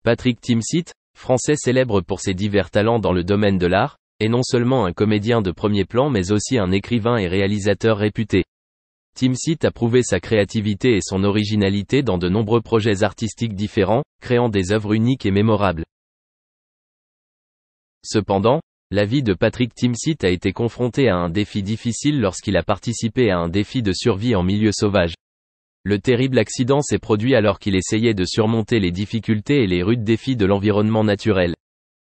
Patrick Timsit, français célèbre pour ses divers talents dans le domaine de l'art, est non seulement un comédien de premier plan mais aussi un écrivain et réalisateur réputé. Timsit a prouvé sa créativité et son originalité dans de nombreux projets artistiques différents, créant des œuvres uniques et mémorables. Cependant, la vie de Patrick Timsit a été confrontée à un défi difficile lorsqu'il a participé à un défi de survie en milieu sauvage. Le terrible accident s'est produit alors qu'il essayait de surmonter les difficultés et les rudes défis de l'environnement naturel.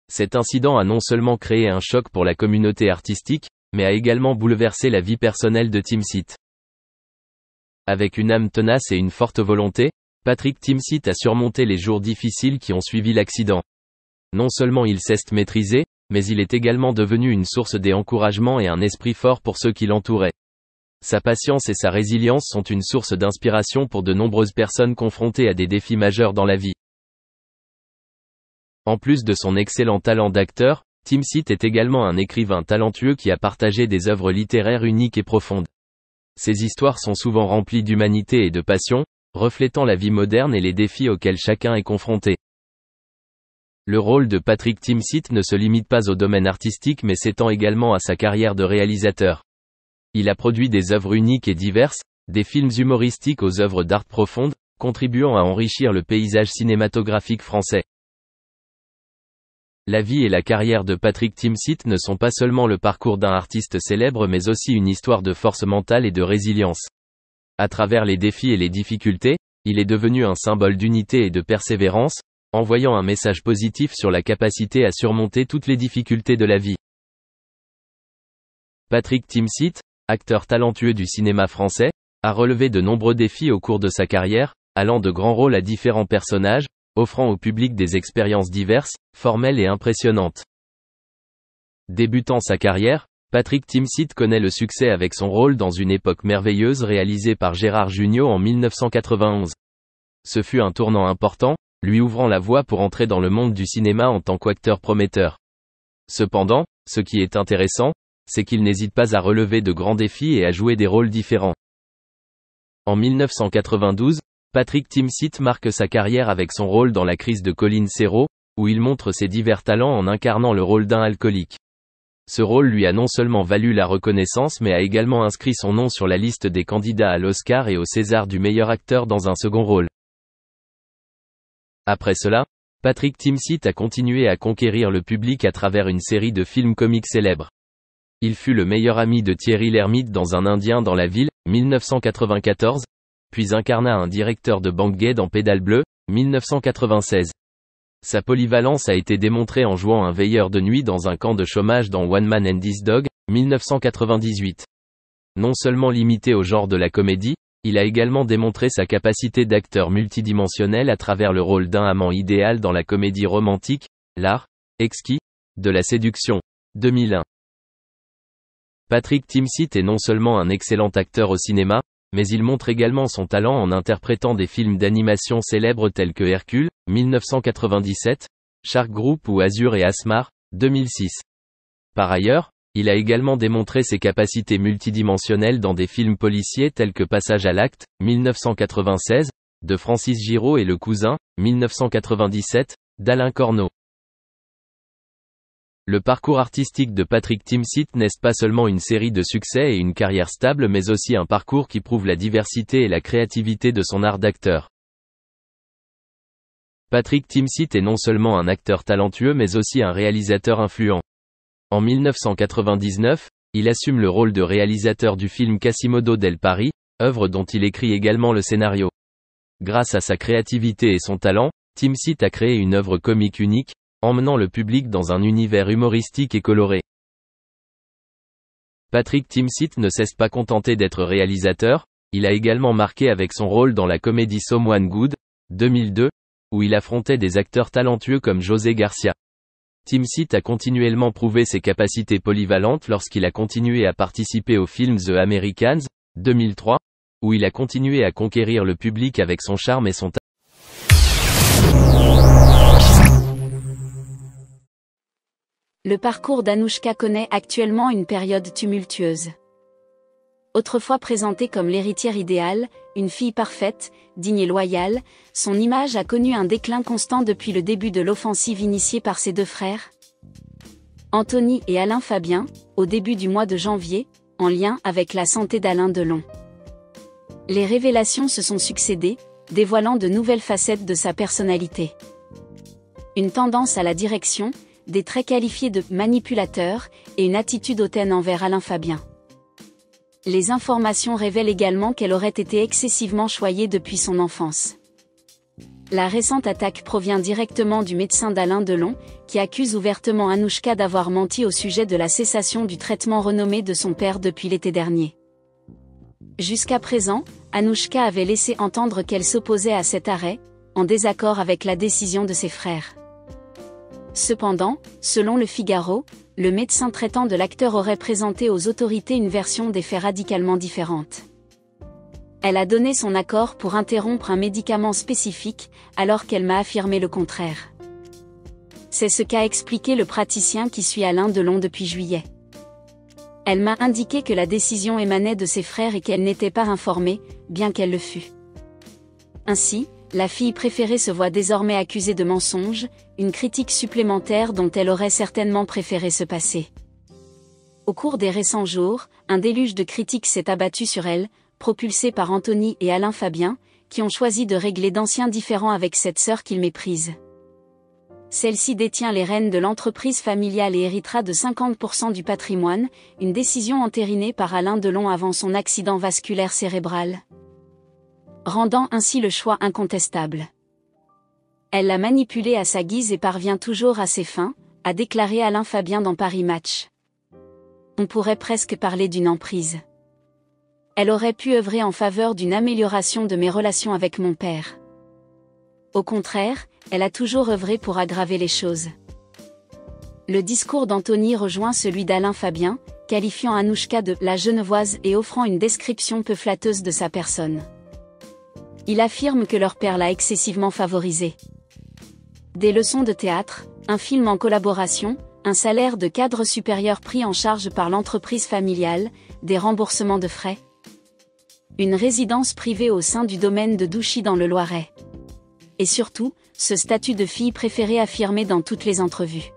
Cet incident a non seulement créé un choc pour la communauté artistique, mais a également bouleversé la vie personnelle de Timsit. Avec une âme tenace et une forte volonté, Patrick Timsit a surmonté les jours difficiles qui ont suivi l'accident. Non seulement il s'est maîtrisé, mais il est également devenu une source d'encouragement et un esprit fort pour ceux qui l'entouraient. Sa patience et sa résilience sont une source d'inspiration pour de nombreuses personnes confrontées à des défis majeurs dans la vie. En plus de son excellent talent d'acteur, Timsit est également un écrivain talentueux qui a partagé des œuvres littéraires uniques et profondes. Ses histoires sont souvent remplies d'humanité et de passion, reflétant la vie moderne et les défis auxquels chacun est confronté. Le rôle de Patrick Timsit ne se limite pas au domaine artistique mais s'étend également à sa carrière de réalisateur. Il a produit des œuvres uniques et diverses, des films humoristiques aux œuvres d'art profondes, contribuant à enrichir le paysage cinématographique français. La vie et la carrière de Patrick Timsit ne sont pas seulement le parcours d'un artiste célèbre mais aussi une histoire de force mentale et de résilience. À travers les défis et les difficultés, il est devenu un symbole d'unité et de persévérance, envoyant un message positif sur la capacité à surmonter toutes les difficultés de la vie. Patrick Timsit, acteur talentueux du cinéma français, a relevé de nombreux défis au cours de sa carrière, allant de grands rôles à différents personnages, offrant au public des expériences diverses, formelles et impressionnantes. Débutant sa carrière, Patrick Timsit connaît le succès avec son rôle dans Une époque merveilleuse réalisé par Gérard Jugnot en 1991. Ce fut un tournant important, lui ouvrant la voie pour entrer dans le monde du cinéma en tant qu'acteur prometteur. Cependant, ce qui est intéressant, c'est qu'il n'hésite pas à relever de grands défis et à jouer des rôles différents. En 1992, Patrick Timsit marque sa carrière avec son rôle dans La crise de Colin Serrault, où il montre ses divers talents en incarnant le rôle d'un alcoolique. Ce rôle lui a non seulement valu la reconnaissance mais a également inscrit son nom sur la liste des candidats à l'Oscar et au César du meilleur acteur dans un second rôle. Après cela, Patrick Timsit a continué à conquérir le public à travers une série de films comiques célèbres. Il fut le meilleur ami de Thierry Lhermitte dans Un Indien dans la ville, 1994, puis incarna un directeur de banque gay dans Pédale bleue, 1996. Sa polyvalence a été démontrée en jouant un veilleur de nuit dans un camp de chômage dans One Man and His Dog, 1998. Non seulement limité au genre de la comédie, il a également démontré sa capacité d'acteur multidimensionnel à travers le rôle d'un amant idéal dans la comédie romantique, L'art, exquis, de la séduction, 2001. Patrick Timsit est non seulement un excellent acteur au cinéma, mais il montre également son talent en interprétant des films d'animation célèbres tels que Hercule, 1997, Shark Group ou Azur et Asmar, 2006. Par ailleurs, il a également démontré ses capacités multidimensionnelles dans des films policiers tels que Passage à l'acte, 1996, de Francis Giraud et Le Cousin, 1997, d'Alain Corneau. Le parcours artistique de Patrick Timsit n'est pas seulement une série de succès et une carrière stable mais aussi un parcours qui prouve la diversité et la créativité de son art d'acteur. Patrick Timsit est non seulement un acteur talentueux mais aussi un réalisateur influent. En 1999, il assume le rôle de réalisateur du film Quasimodo del Paris, œuvre dont il écrit également le scénario. Grâce à sa créativité et son talent, Timsit a créé une œuvre comique unique, emmenant le public dans un univers humoristique et coloré. Patrick Timsit ne s'est pas contenté d'être réalisateur, il a également marqué avec son rôle dans la comédie Someone Good, 2002, où il affrontait des acteurs talentueux comme José Garcia. Timsit a continuellement prouvé ses capacités polyvalentes lorsqu'il a continué à participer au film The Americans, 2003, où il a continué à conquérir le public avec son charme et son talent. Le parcours d'Anouchka connaît actuellement une période tumultueuse. Autrefois présentée comme l'héritière idéale, une fille parfaite, digne et loyale, son image a connu un déclin constant depuis le début de l'offensive initiée par ses deux frères, Anthony et Alain Fabien, au début du mois de janvier, en lien avec la santé d'Alain Delon. Les révélations se sont succédées, dévoilant de nouvelles facettes de sa personnalité. Une tendance à la direction, des traits qualifiés de « manipulateur » et une attitude hautaine envers Alain Fabien. Les informations révèlent également qu'elle aurait été excessivement choyée depuis son enfance. La récente attaque provient directement du médecin d'Alain Delon, qui accuse ouvertement Anouchka d'avoir menti au sujet de la cessation du traitement renommé de son père depuis l'été dernier. Jusqu'à présent, Anouchka avait laissé entendre qu'elle s'opposait à cet arrêt, en désaccord avec la décision de ses frères. Cependant, selon Le Figaro, le médecin traitant de l'acteur aurait présenté aux autorités une version des faits radicalement différente. Elle a donné son accord pour interrompre un médicament spécifique, alors qu'elle m'a affirmé le contraire. C'est ce qu'a expliqué le praticien qui suit Alain Delon depuis juillet. Elle m'a indiqué que la décision émanait de ses frères et qu'elle n'était pas informée, bien qu'elle le fût. Ainsi, la fille préférée se voit désormais accusée de mensonge, une critique supplémentaire dont elle aurait certainement préféré se passer. Au cours des récents jours, un déluge de critiques s'est abattu sur elle, propulsé par Anthony et Alain Fabien, qui ont choisi de régler d'anciens différends avec cette sœur qu'ils méprisent. Celle-ci détient les rênes de l'entreprise familiale et héritera de 50% du patrimoine, une décision entérinée par Alain Delon avant son accident vasculaire cérébral, rendant ainsi le choix incontestable. Elle l'a manipulé à sa guise et parvient toujours à ses fins, a déclaré Alain Fabien dans Paris Match. On pourrait presque parler d'une emprise. Elle aurait pu œuvrer en faveur d'une amélioration de mes relations avec mon père. Au contraire, elle a toujours œuvré pour aggraver les choses. Le discours d'Anthony rejoint celui d'Alain Fabien, qualifiant Anouchka de « la Genevoise » et offrant une description peu flatteuse de sa personne. Il affirme que leur père l'a excessivement favorisée. Des leçons de théâtre, un film en collaboration, un salaire de cadre supérieur pris en charge par l'entreprise familiale, des remboursements de frais. Une résidence privée au sein du domaine de Douchy dans le Loiret. Et surtout, ce statut de fille préférée affirmé dans toutes les entrevues.